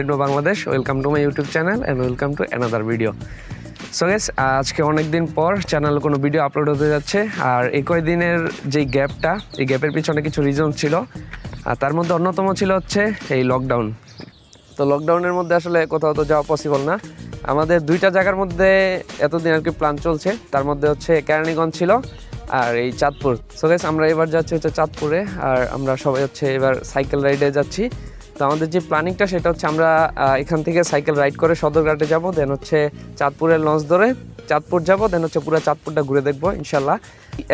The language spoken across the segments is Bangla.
Redo Bangladesh. Welcome to my YouTube channel and welcome to another video. So guys, আজকে অনেক দিন পর চ্যানেলে কোনো ভিডিও আপলোড হতে যাচ্ছে। আর এই কয়েকদিনের যে গ্যাপটা, এই গ্যাপের পিছনে কিছু রিজন ছিল, আর তার মধ্যে অন্যতম ছিল হচ্ছে এই লকডাউন। তো লকডাউনের মধ্যে আসলে কোথাও তো যাওয়া পসিবল না। আমাদের দুইটা জায়গার মধ্যে এতদিন আর কি প্ল্যান চলছে, তার মধ্যে হচ্ছে কেরানীগঞ্জ ছিল আর এই চাঁদপুর। সো গাইস, আমরা এবার যাচ্ছি হচ্ছে চাঁদপুরে, আর আমরা সবাই হচ্ছে এবার সাইকেল রাইডে যাচ্ছি। তো আমাদের যে প্ল্যানিংটা সেটা হচ্ছে আমরা এখান থেকে সাইকেল রাইড করে সদরঘাটে যাব, দেন হচ্ছে চাঁদপুরের লঞ্চ ধরে চাঁদপুর যাব, দেন হচ্ছে পুরো চাঁদপুরটা ঘুরে দেখবো ইনশাল্লাহ।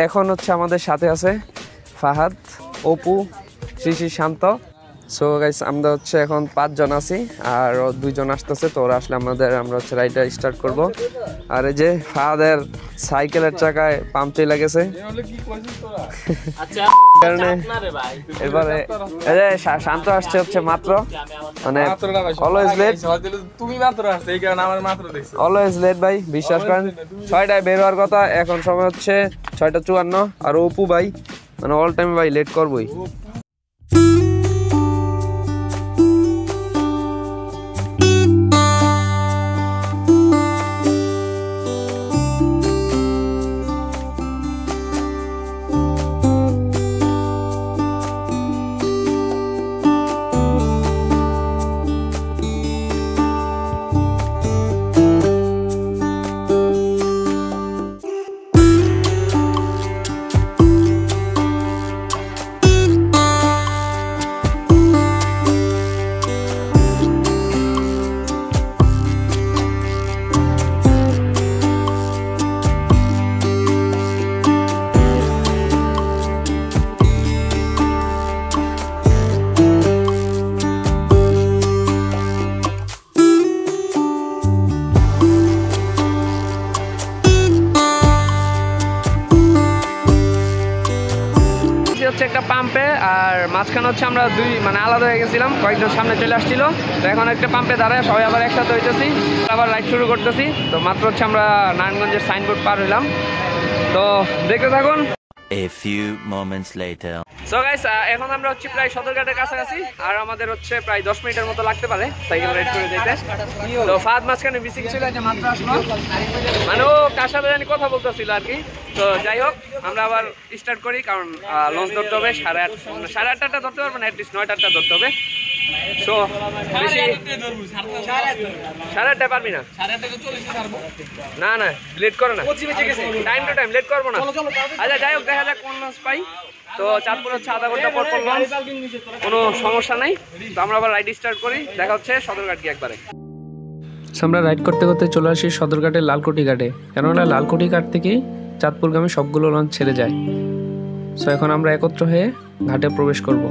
এখন হচ্ছে আমাদের সাথে আছে ফাহাদ, অপু, শ্রী শান্ত। সো গাইস, আমরা হচ্ছে এখন 5 জন আছি আর 2 জন আসতেছে। তো ওরা আসলে আমরা হচ্ছে রাইডটা স্টার্ট করব। আর এই যে ফাহাদের সাইকেলের চাকায় পাম্প চলে গেছে, কারণে এবারে এই যে শান্ত আসছে হচ্ছে মাত্র, মানে অলওয়েজ লেট। তুমি মাত্র আসছে, এই কারণে আমার মাত্র দেখছো। অলওয়েজ লেট ভাই, বিশ্বাস করেন। 6টায় বের হওয়ার কথা, এখন সময় হচ্ছে 6:54। আর অপু ভাই মানে অল টাইম ভাই লেট করবই। একটা পাম্পে, আর মাঝখানে হচ্ছে আমরা মানে আলাদা হয়ে গেছিলাম, কয়েকজন সামনে চলে আসছিল। তো এখন একটা পাম্পে দাঁড়ায় সবাই আবার একসাথে হইতেছি, আবার রাইড শুরু করতেছি। তো মাত্র হচ্ছে আমরা নারায়ণগঞ্জের সাইনবোর্ড পার হইলাম। তো দেখতে থাকুন। A few moments later. So guys, এখন আমরা হচ্ছে প্রায় সদরঘাটের কাছাকাছি, আর আমাদের হচ্ছে প্রায় 10 মিনিটের মতো লাগতে পারে সাইকেল রাইড করে যেতে। তো ফাহাদ মাঝখানে বিসিক ছিল, যে মাত্র আসলো, মানে ও কার সাথে জানি কথা বলতেছিল আর কি। তো যাই হোক, আমরা আবার স্টার্ট করি, কারণ লঞ্চ ধরতে হবে 8:30টা ধরতে পারবো না, অ্যাটলিস্ট 9:30টা ধরতে হবে। সো বেশি 8:30 পারবি না, না না লেট করো না, টাইম টু টাইম লেট করবো না। আচ্ছা যাই হোক, দেখা যাক কোন লঞ্চ পাই। তো চাঁদপুর হচ্ছে আধা ঘন্টা পর পর লঞ্চ, কোনো সমস্যা নাই। তো আমরা আবার রাইড স্টার্ট করি, দেখা হচ্ছে সদরঘাট গিয়ে একবারে। আমরা রাইড করতে করতে চলে আসি সদরঘাটের লালকুঠি ঘাটে, কেননা লালকুঠি ঘাট থেকেই চাঁদপুরগামী সবগুলো লঞ্চ ছেড়ে যায়। সো এখন আমরা একত্র হয়ে ঘাটে প্রবেশ করব।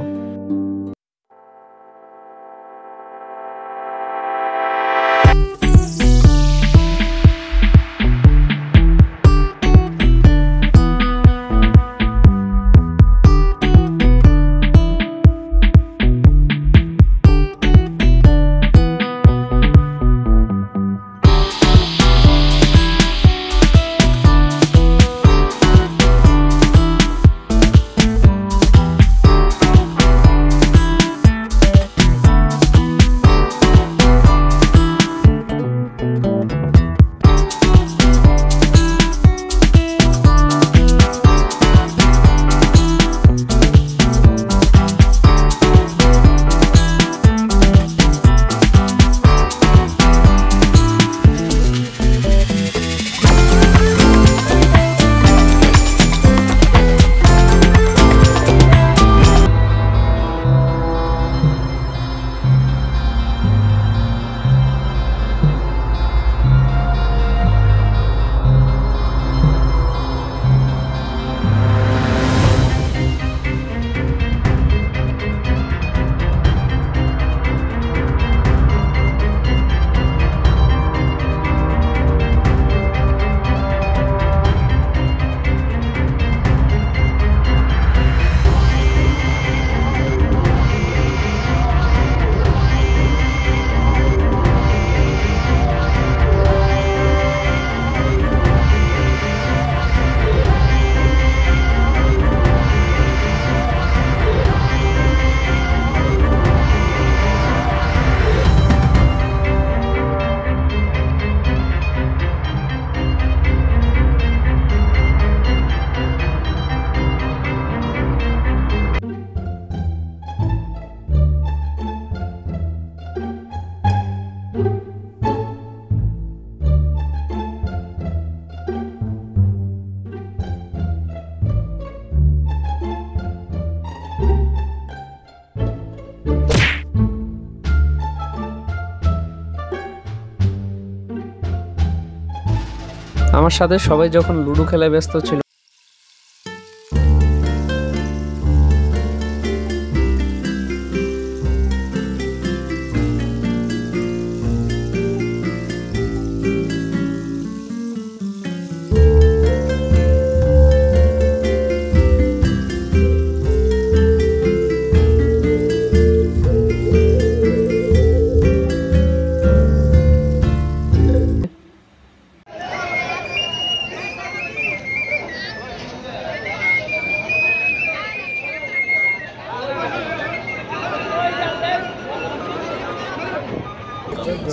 আমার সাথে সবাই যখন লুডো খেলায় ব্যস্ত ছিল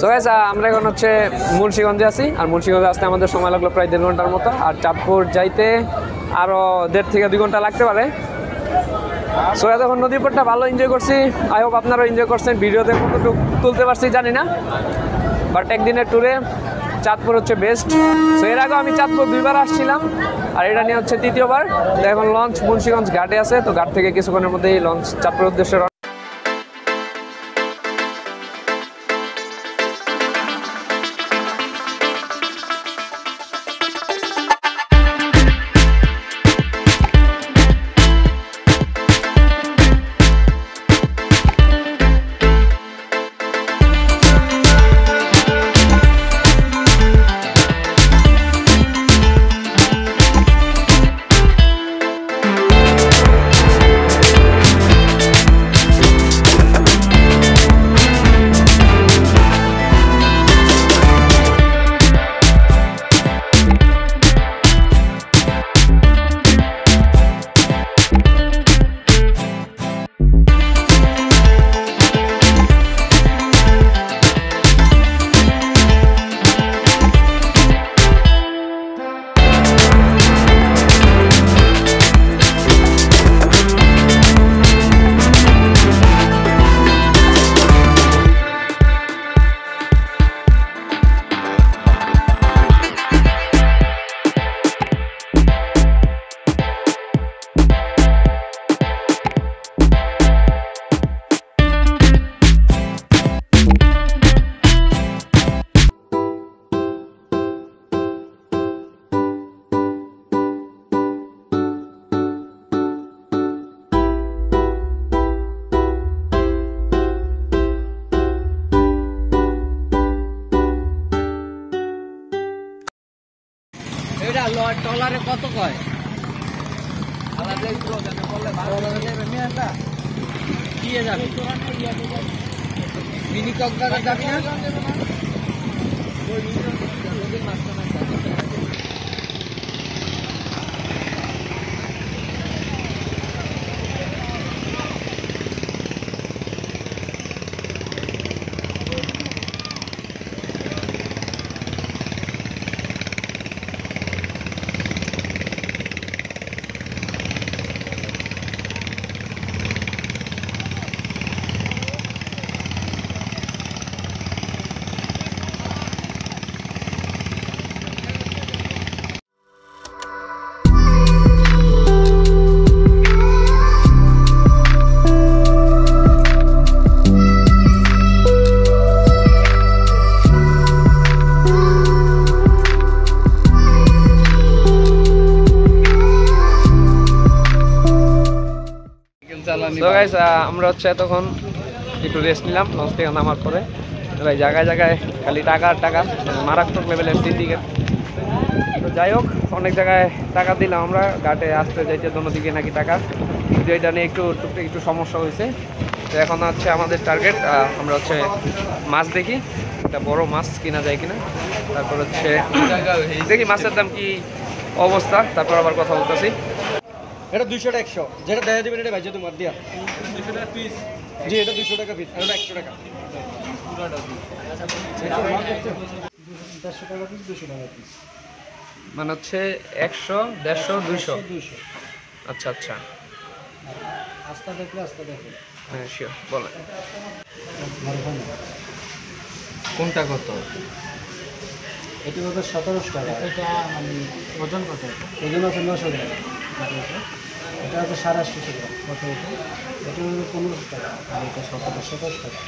সো গাইস আমরা এখন হচ্ছে মুন্সিগঞ্জে আছি আর মুন্সিগঞ্জে আসতে আমাদের সময় লাগলো প্রায় 1.5 ঘন্টার মতো আর চাঁদপুর যাইতে আরও 1.5 থেকে 2 ঘন্টা লাগতে পারে। সো এখন নদীর পাড়টা ভালো এনজয় করছি, আই হোপ আপনারাও এনজয় করছেন। ভিডিওতে কতটুকু তুলতে পারছি জানি না, বাট একদিনের ট্যুরে চাঁদপুর হচ্ছে বেস্ট। সো এর আগেও আমি চাঁদপুর 2বার আসছিলাম আর এটা নিয়ে হচ্ছে 3য় বার। তো এখন লঞ্চ মুন্সিগঞ্জ ঘাটে আছে, তো ঘাট থেকে কিছুক্ষণের মধ্যেই লঞ্চ চাঁদপুরের উদ্দেশ্যে টলারে কত কয় দিয়ে যাবে মিনি কক্সবাজার যাবি না? তো গাইস আমরা হচ্ছে এতক্ষণ একটু রেস্ট নিলাম লঞ্চ থেকে নামার পরে। ভাই জায়গায় জায়গায় খালি টাকা আর টাকা, মারাত্মক লেভেলের সিন্ডিকেট। তো যাই হোক, অনেক জায়গায় টাকা দিলাম আমরা, ঘাটে আসতে যাইতে দিকে নাকি টাকা, কিন্তু এটা নিয়ে একটু সমস্যা হয়েছে। তো এখন হচ্ছে আমাদের টার্গেট আমরা হচ্ছে মাছ দেখি, একটা বড় মাছ কিনা যায় কিনা, তারপর হচ্ছে দেখি মাছের দাম কি অবস্থা, তারপর আবার কথা বলতেছি। এটা 200 টাকা 100, যেটা দেখা দিবেন এটা ভাইজা তোমার দিয়া 200 টাকা পিস। জি এটা 200 টাকা পিস, এটা 100 টাকা পুরোটা পিস। 150 টাকা পিস, 200 টাকা পিস, মানে হচ্ছে 100 150 200। আচ্ছা আচ্ছা, আস্তা দেখলে আস্তা দেখে। হ্যাঁ শিওর, বলেন কোনটা কত? এটি কত? 1700 টাকা। এটা মানে ওজন কত? ওজন আছে 900 গ্রাম। এটা আছে 850 গ্রাম। কত এটা? এটা 1500 টাকা আর এটা 1700 টাকা।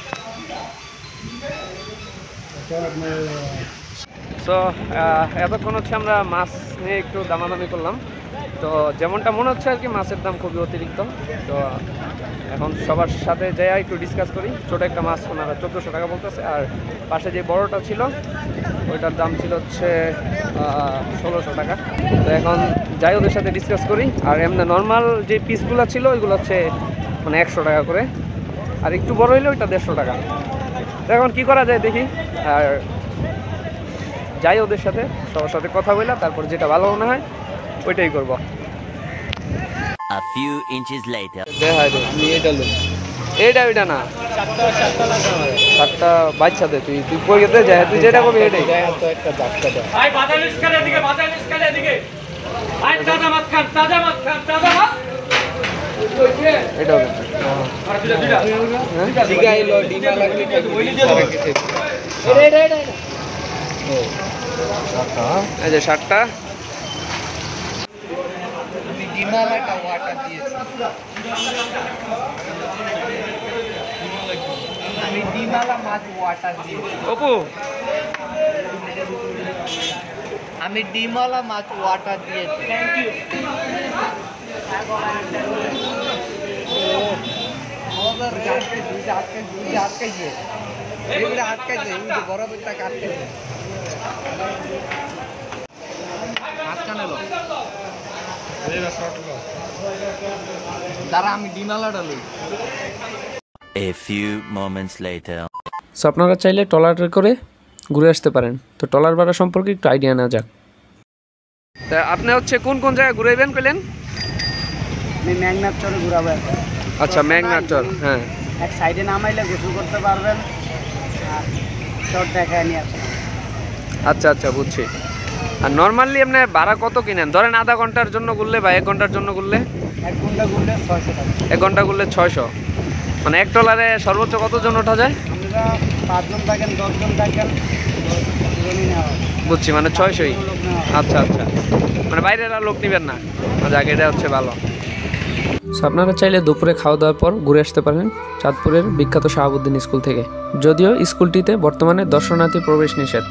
এটা আপনার সো এতক্ষণ হচ্ছে আমরা মাছ নিয়ে একটু দামাদামি করলাম। তো যেমনটা মনে হচ্ছে আর কি, মাছের দাম খুবই অতিরিক্ত। তো এখন সবার সাথে যাই একটু ডিসকাস করি। ছোটো একটা মাছ ওনারা 1400 টাকা বলতেছে, আর পাশে যে বড়টা ছিল ওইটার দাম ছিল হচ্ছে 1600 টাকা। তো এখন যাই ওদের সাথে ডিসকাস করি। আর এমনি নর্মাল যে পিসগুলো ছিল ওইগুলো হচ্ছে মানে 100 টাকা করে, আর একটু বড় হইলে ওইটা 150 টাকা। তো এখন কী করা যায় দেখি, আর যাই ওদের সাথে, সবার সাথে কথা বললাম, তারপর যেটা ভালো মনে হয় ওইটাই করবো। A few inches later. এইটা ওইটা না, 7টা বাচ্চা দে, তুই কই গেতে যায়, তুই যেটা করবি এটাই। এটা হবে এই যে 7টা। অপু আমি ডিমওয়ালা মাছ ওয়াটার দিয়েছি। দাঁড়া আমি ডিমওয়ালাটা লই। A few moments later. So আপনারা চাইলে ট্রলারে করে ঘুরে আসতে পারেন। তো ট্রলার ভাড়া সম্পর্কে একটু আইডিয়া নেওয়া যাক। তা আপনি হচ্ছে কোন কোন জায়গায় ঘুরাইবেন কইলেন? আমি মেঘনাথ চরে ঘুরাবো। আচ্ছা, মেঘনাথ চর, হ্যাঁ। এক সাইডে নামাইলে গোসল করতে পারবেন, আর চর দেখায় নিয়ে আসবেন। আচ্ছা আচ্ছা, বুঝছি। আর নর্মালি আপনি ভাড়া কত কিনেন? ধরেন আধা ঘন্টার জন্য ঘুরলে বা 1 ঘন্টার জন্য ঘুরলে? 1 ঘন্টা ঘুরলে 600 টাকা। 1 ঘন্টা ঘুরলে 600। মানে এক ট্রলারে সর্বোচ্চ কতজন ওঠা যায়? আমরা 5 জন থাকেন, 10 জন থাকেন, বুঝছি, মানে 600ই। আচ্ছা আচ্ছা, মানে বাইরের আর লোক নিবেন না, জায়গাটা হচ্ছে ভালো। সো আপনারা চাইলে দুপুরে খাওয়া দাওয়ার পর ঘুরে আসতে পারেন চাঁদপুরের বিখ্যাত শাহাবুদ্দিন স্কুল থেকে, যদিও স্কুলটিতে বর্তমানে দর্শনার্থী প্রবেশ নিষেধ।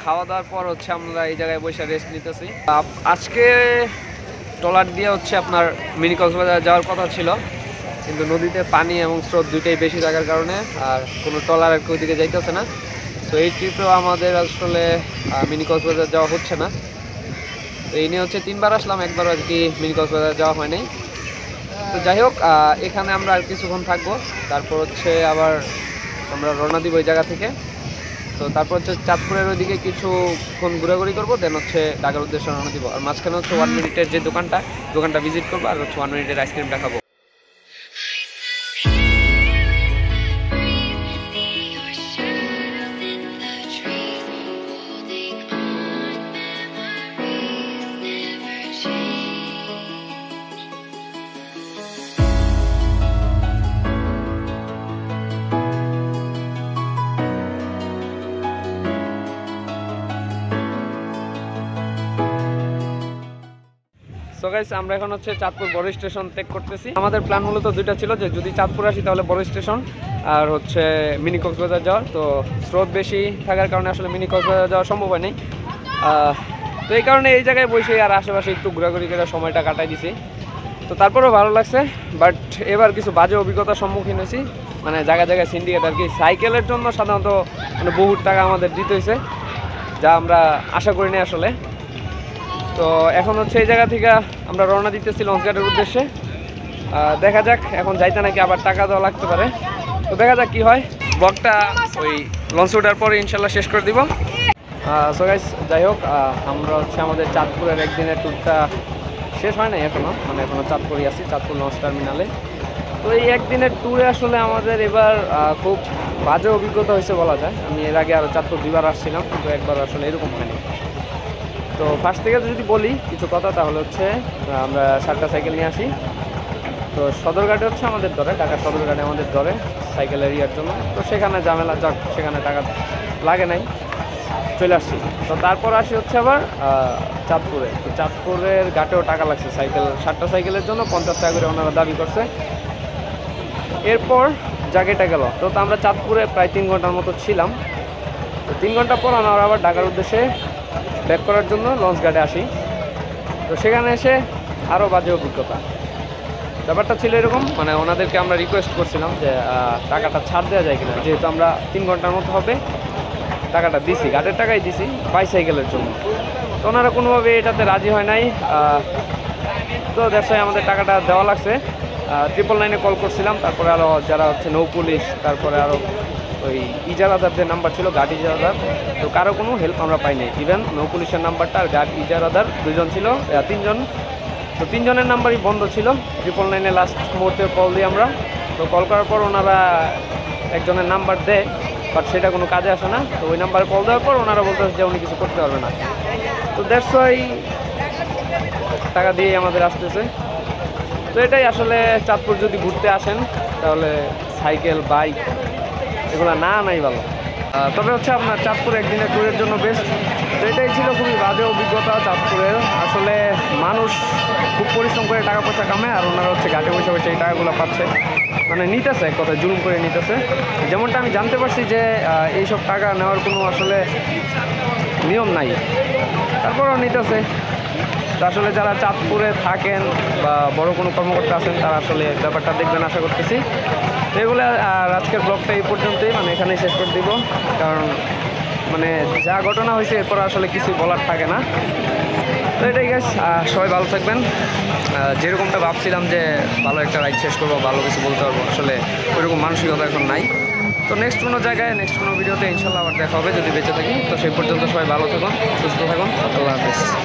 খাওয়া দাওয়ার পর হচ্ছে আমরা এই জায়গায় বসে রেস্ট নিতেছি। আজকে ট্রলার দিয়ে হচ্ছে আপনার মিনি কক্সবাজার যাওয়ার কথা ছিল, কিন্তু নদীতে পানি এবং স্রোত দুইটাই বেশি থাকার কারণে আর কোনো ট্রলার আর ওই দিকে যাইতেছে না। তো এই ট্রিপেও আমাদের আসলে মিনি কক্সবাজার যাওয়া হচ্ছে না। তো এই নিয়ে হচ্ছে 3বার আসলাম, একবার আর কি মিনি কক্সবাজার যাওয়া হয়নি। তো যাই হোক, এখানে আমরা আর কিছুক্ষণ থাকবো, তারপর হচ্ছে আবার আমরা রওনা দিব ওই জায়গা থেকে। তো তারপর হচ্ছে চাঁদপুরের ওইদিকে কিছুক্ষণ ঘোরাঘুরি করবো, দেন হচ্ছে ঢাকার উদ্দেশ্যে রওনা দিব। আর মাঝখানে হচ্ছে 1 মিনিটের যে দোকানটা ভিজিট করবো, আর হচ্ছে 1 মিনিটের আইসক্রিমটা খাবো। সো গাইস, আমরা এখন হচ্ছে চাঁদপুর বড় স্টেশন ত্যাগ করতেছি। আমাদের প্ল্যান মূলত দুইটা ছিল, যে যদি চাঁদপুর আসি তাহলে বড় স্টেশন, আর হচ্ছে মিনি কক্সবাজার যাওয়ার। তো স্রোত বেশি থাকার কারণে আসলে মিনি কক্সবাজার যাওয়া সম্ভব হয় নাই। তো এই কারণে এই জায়গায় বসে আর আশেপাশে একটু ঘোরাঘুরি করে সময়টা কাটাই দিছি। তো তারপরেও ভালো লাগছে, বাট এবার কিছু বাজে অভিজ্ঞতার সম্মুখীন হয়েছি। মানে জায়গায় জায়গায় সিন্ডিকেট আর কি, সাইকেলের জন্য সাধারণত মানে বহুত টাকা আমাদের দিতে হয়েছে, যা আমরা আশা করিনি আসলে। তো এখন হচ্ছে এই জায়গা থেকে আমরা রওনা দিতেছি লঞ্চঘাটের উদ্দেশ্যে। দেখা যাক, এখন যাইতে নাকি আবার টাকা দেওয়া লাগতে পারে, তো দেখা যাক কি হয়। ব্লগটা ওই লঞ্চ ওঠার পরে ইনশাল্লাহ শেষ করে দিব। সো গাইস, যাই হোক, আমরা হচ্ছে আমাদের চাঁদপুরের একদিনের ট্যুরটা শেষ হয় নাই এখনও, মানে এখনও চাঁদপুরই আছি, চাঁদপুর লঞ্চ টার্মিনালে। তো এই একদিনের ট্যুরে আসলে আমাদের এবার খুব বাজে অভিজ্ঞতা হয়েছে বলা যায়। আমি এর আগে আরও চাঁদপুর 2বার আসছিলাম, কিন্তু একবার আসলে এরকম হয়নি। তো ফার্স্ট থেকে যদি বলি কিছু কথা, তাহলে হচ্ছে আমরা 7টা সাইকেল নিয়ে আসি। তো সদরঘাটে হচ্ছে আমাদের ধরে, ঢাকার সদরঘাটে আমাদের ধরে সাইকেল এরিয়ার জন্য। তো সেখানে ঝামেলা, যাক সেখানে টাকা লাগে নাই, চলে আসছি। তো তারপর আসি হচ্ছে আবার চাঁদপুরে। তো চাঁদপুরের ঘাটেও টাকা লাগছে সাইকেল, 7টা সাইকেলের জন্য 50 টাকা করে ওনারা দাবি করছে। এরপর জায়গাটা গেল। তো আমরা চাঁদপুরে প্রায় 3 ঘন্টার মতো ছিলাম। তো 3 ঘন্টা পর আমরা আবার ঢাকার উদ্দেশ্যে ব্যাক করার জন্য লঞ্চ ঘাটে আসি। তো সেখানে এসে আরও বাজে অভিজ্ঞতা। ব্যাপারটা ছিল এরকম, মানে ওনাদেরকে আমরা রিকোয়েস্ট করছিলাম যে টাকাটা ছাড় দেওয়া যায় কিনা, যেহেতু আমরা 3 ঘন্টার মতো হবে টাকাটা দিছি, ঘাটের টাকাই দিছি বাইসাইকেলের জন্য। তো ওনারা কোনোভাবে এটাতে রাজি হয় নাই। তো দ্যাটস আমাদের টাকাটা দেওয়া লাগছে। 999-এ কল করছিলাম, তারপরে আরও যারা হচ্ছে নৌ পুলিশ, তারপরে আরও ওই ইজারাদারদের নাম্বার ছিল, গার্ড ইজারাদার, তো কারো কোনো হেল্প আমরা পাইনি। ইভেন নৌ পুলিশের নাম্বারটা আর গার্ড ইজারাদার 2জন ছিল, 3জন। তো 3 জনের নাম্বারই বন্ধ ছিল। 999-এ লাস্ট মুহূর্তে কল দিই আমরা। তো কল করার পর ওনারা একজনের নাম্বার দেয়, বাট সেটা কোনো কাজে আসে না। তো ওই নাম্বারে কল দেওয়ার পর ওনারা বলতে যে উনি কিছু করতে পারবে না। তো দ্যাটস ওয়াই টাকা দিয়েই আমাদের আসতেছে। তো এটাই আসলে, চাঁদপুর যদি ঘুরতে আসেন তাহলে সাইকেল, বাইক এগুলো না নাই ভালো। তবে হচ্ছে আপনার চাঁদপুর একদিনের ট্যুরের জন্য বেস্ট। তো এটাই ছিল খুবই বাজে অভিজ্ঞতা চাঁদপুরের। আসলে মানুষ খুব পরিশ্রম করে টাকা পয়সা কামায়, আর ওনারা হচ্ছে ঘাটে বসে বসে এই টাকাগুলো পাচ্ছে, মানে নিতেছে, এক কথায় জুলুম করে নিতেছে। যেমনটা আমি জানতে পারছি যে এইসব টাকা নেওয়ার কোনো আসলে নিয়ম নাই, তারপরেও নিতেছে। তো আসলে যারা চাঁদপুরে থাকেন বা বড় কোনো কর্মকর্তা আছেন, তারা আসলে ব্যাপারটা দেখবেন আশা করতেছি। তো এগুলো আজকের ব্লগটা এই পর্যন্তই, মানে এখানেই শেষ করে দিব, কারণ মানে যা ঘটনা হয়েছে এরপর আসলে কিছু বলার থাকে না। তো এটাই গাইস, সবাই ভালো থাকবেন। যেরকমটা ভাবছিলাম যে ভালো একটা রাইড শেষ করবো, ভালো কিছু বলতে পারবো, আসলে ওইরকম মানসিকতা এখন নাই। তো নেক্সট কোনো জায়গায়, নেক্সট কোনো ভিডিওতে ইনশাল্লাহ আবার দেখা হবে যদি বেঁচে থাকি। তো সেই পর্যন্ত সবাই ভালো থাকুন, সুস্থ থাকুন, আল্লাহ হাফেজ।